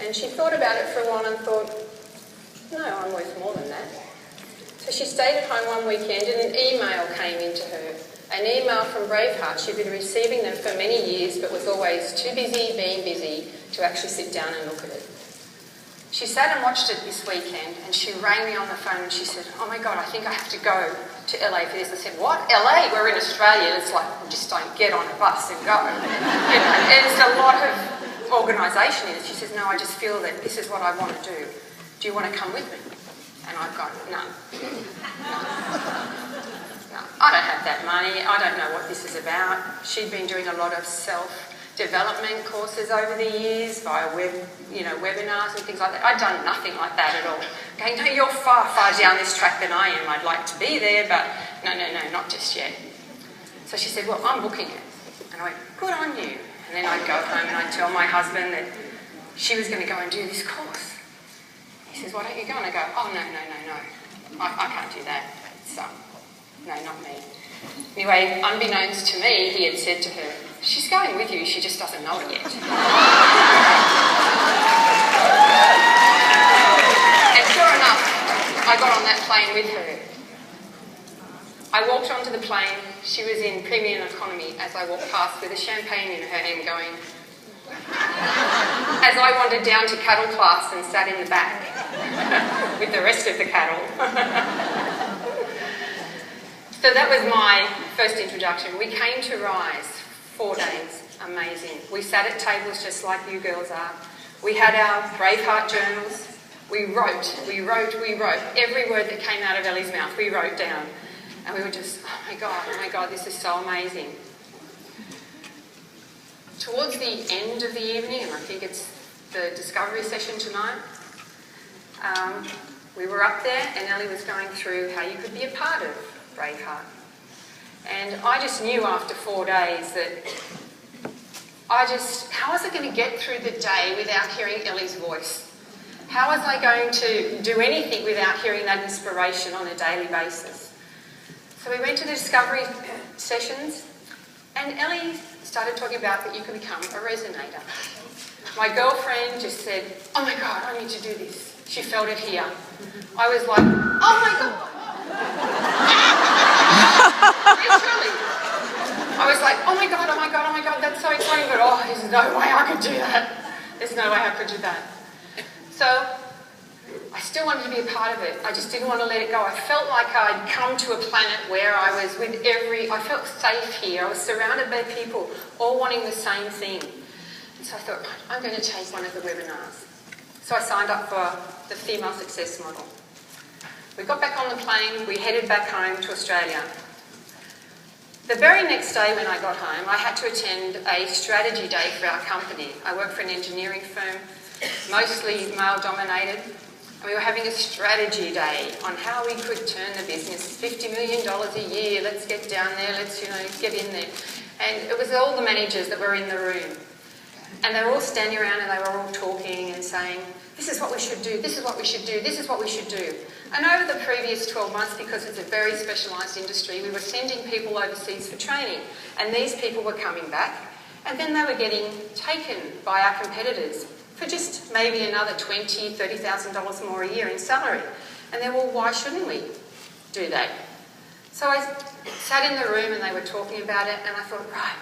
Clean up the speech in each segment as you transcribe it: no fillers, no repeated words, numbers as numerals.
And she thought about it for a while and thought, no, I'm worth more than that. So she stayed at home one weekend and an email came into her. An email from Braveheart. She'd been receiving them for many years but was always too busy being busy to actually sit down and look at it. She sat and watched it this weekend and she rang me on the phone and she said, oh my God, I think I have to go to LA for this. I said, what? LA? We're in Australia. It's like, we just don't get on a bus and go. You know, there's a lot of organisation in it. She says, no, I just feel that this is what I want to do. Do you want to come with me? And I've gone, no. No, I don't have that money. I don't know what this is about. She'd been doing a lot of self-development courses over the years via webinars and things like that. I'd done nothing like that at all. Going, no, you're far, far down this track than I am. I'd like to be there, but no, not just yet. So she said, well, I'm booking it. And I went, good on you. And then I'd go home and I'd tell my husband that she was going to go and do this course. He says, why don't you go? And I go, oh, no. I can't do that. It's, no, not me. Anyway, unbeknownst to me, he had said to her, she's going with you, she just doesn't know it yet. And sure enough, I got on that plane with her. I walked onto the plane, she was in premium economy as I walked past with a champagne in her hand going, as I wandered down to cattle class and sat in the back with the rest of the cattle. So that was my first introduction. We came to Rise, 4 days, amazing. We sat at tables just like you girls are. We had our Braveheart journals. We wrote. Every word that came out of Ellie's mouth, we wrote down. And we were just, oh my God, this is so amazing. Towards the end of the evening, and I think it's the discovery session tonight, we were up there and Ellie was going through how you could be a part of Braveheart. And I just knew after 4 days that how was I going to get through the day without hearing Ellie's voice? How was I going to do anything without hearing that inspiration on a daily basis? So we went to the discovery sessions and Ellie started talking about that you could become a resonator. My girlfriend just said, oh my God, I need to do this. She felt it here. I was like, oh my God. Literally. I was like, oh my God, that's so exciting, but oh, there's no way I could do that. There's no way I could do that. So I still wanted to be a part of it. I just didn't want to let it go. I felt like I'd come to a planet where I was I felt safe here. I was surrounded by people all wanting the same thing. And so I thought, I'm going to take one of the webinars. So I signed up for the Female Success Model. We got back on the plane, we headed back home to Australia. The very next day when I got home, I had to attend a strategy day for our company. I work for an engineering firm, mostly male-dominated. And we were having a strategy day on how we could turn the business. $50 million a year, let's get down there, let's get in there. And it was all the managers that were in the room. And they were all standing around and they were all talking and saying, this is what we should do, this is what we should do, this is what we should do. And over the previous 12 months, because it's a very specialised industry, we were sending people overseas for training. And these people were coming back. And then they were getting taken by our competitors for just maybe another $20,000, $30,000 more a year in salary. And then, well, why shouldn't we do that? So I sat in the room and they were talking about it and I thought, right,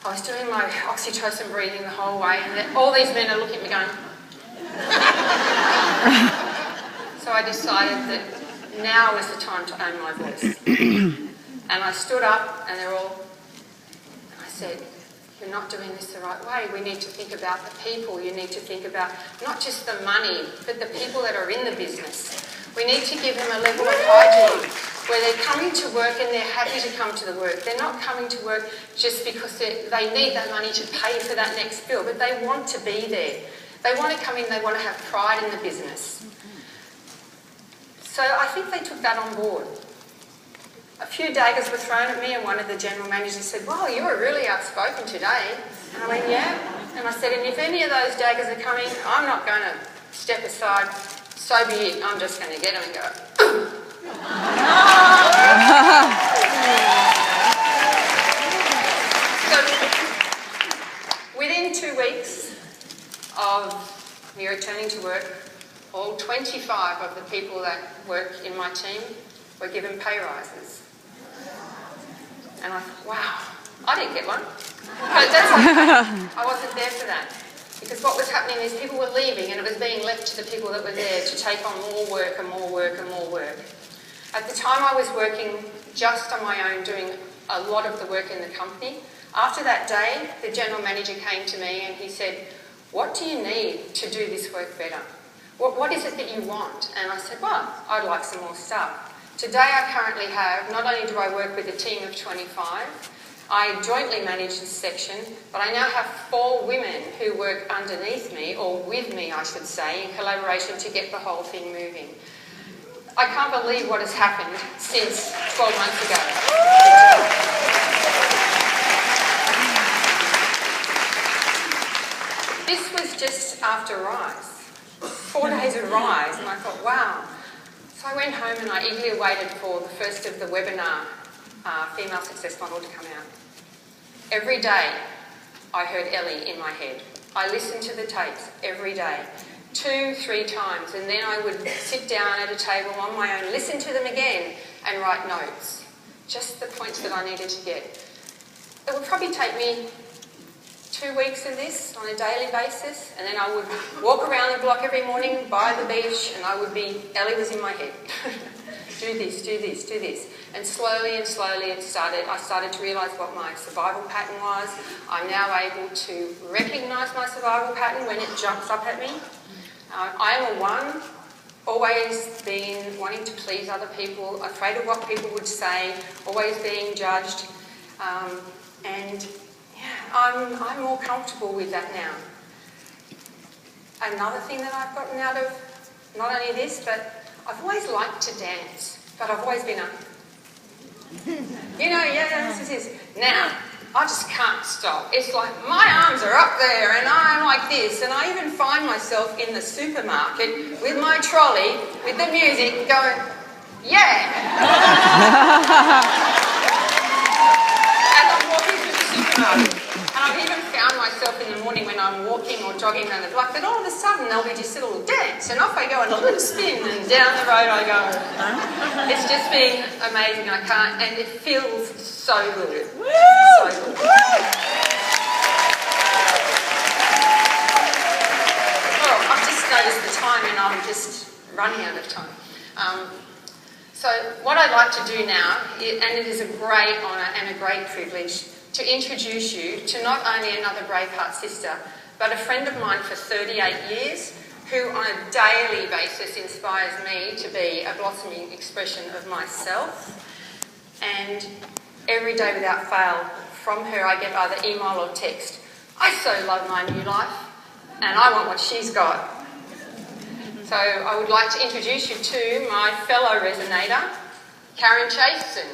I was doing my oxytocin breathing the whole way and then all these men are looking at me going... So I decided that now was the time to own my voice. And I stood up and I said, you're not doing this the right way. We need to think about the people. You need to think about not just the money, but the people that are in the business. We need to give them a level of hygiene where they're coming to work and they're happy to come to the work. They're not coming to work just because they need that money to pay for that next bill, but they want to be there. They want to come in, they want to have pride in the business. So I think they took that on board. A few daggers were thrown at me and one of the general managers said, well, you were really outspoken today. And I went, yeah. And I said, and if any of those daggers are coming, I'm not going to step aside. So be it. I'm just going to get them and go. So within 2 weeks of me returning to work, all 25 of the people that work in my team were given pay rises. And I thought, wow, I didn't get one. But that's okay. I wasn't there for that. Because what was happening is people were leaving and it was being left to the people that were there to take on more work and more work and more work. At the time I was working just on my own, doing a lot of the work in the company. After that day, the general manager came to me and he said, what do you need to do this work better? What is it that you want? And I said, well, I'd like some more stuff. Today I currently have, not only do I work with a team of 25, I jointly manage this section, but I now have 4 women who work underneath me, or with me I should say, in collaboration to get the whole thing moving. I can't believe what has happened since 12 months ago. This was just after Rise. 4 days of Rise, and I thought, wow. So I went home and I eagerly waited for the first of the webinar female success model to come out. Every day I heard Ellie in my head. I listened to the tapes every day, 2-3 times, and then I would sit down at a table on my own, listen to them again and write notes. Just the points that I needed to get. It would probably take me 2 weeks of this on a daily basis, and then I would walk around the block every morning by the beach and Ellie was in my head. Do this, do this, do this. And slowly I started to realise what my survival pattern was. I'm now able to recognise my survival pattern when it jumps up at me. I am a 1, always being wanting to please other people, afraid of what people would say, always being judged. And yeah, I'm more comfortable with that now. Another thing that I've gotten out of not only this, but I've always liked to dance, but I've always been this is. Now, I just can't stop. It's like my arms are up there and I'm like this, and I even find myself in the supermarket with my trolley, with the music going, yeah! As I'm walking through the supermarket. And I've even found myself in the morning when I'm walking or jogging around the block that all of a sudden there'll be just a little dance and off I go on a little spin and down the road I go. It's just been amazing. And it feels so good. Woo! So good. Well, I've just noticed the time and I'm just running out of time. So what I'd like to do now, and it is a great honour and a great privilege, to introduce you to not only another Braveheart sister, but a friend of mine for 38 years, who on a daily basis inspires me to be a blossoming expression of myself. And every day without fail, from her I get either email or text, I so love my new life, and I want what she's got. So I would like to introduce you to my fellow resonator, Karen Chasen.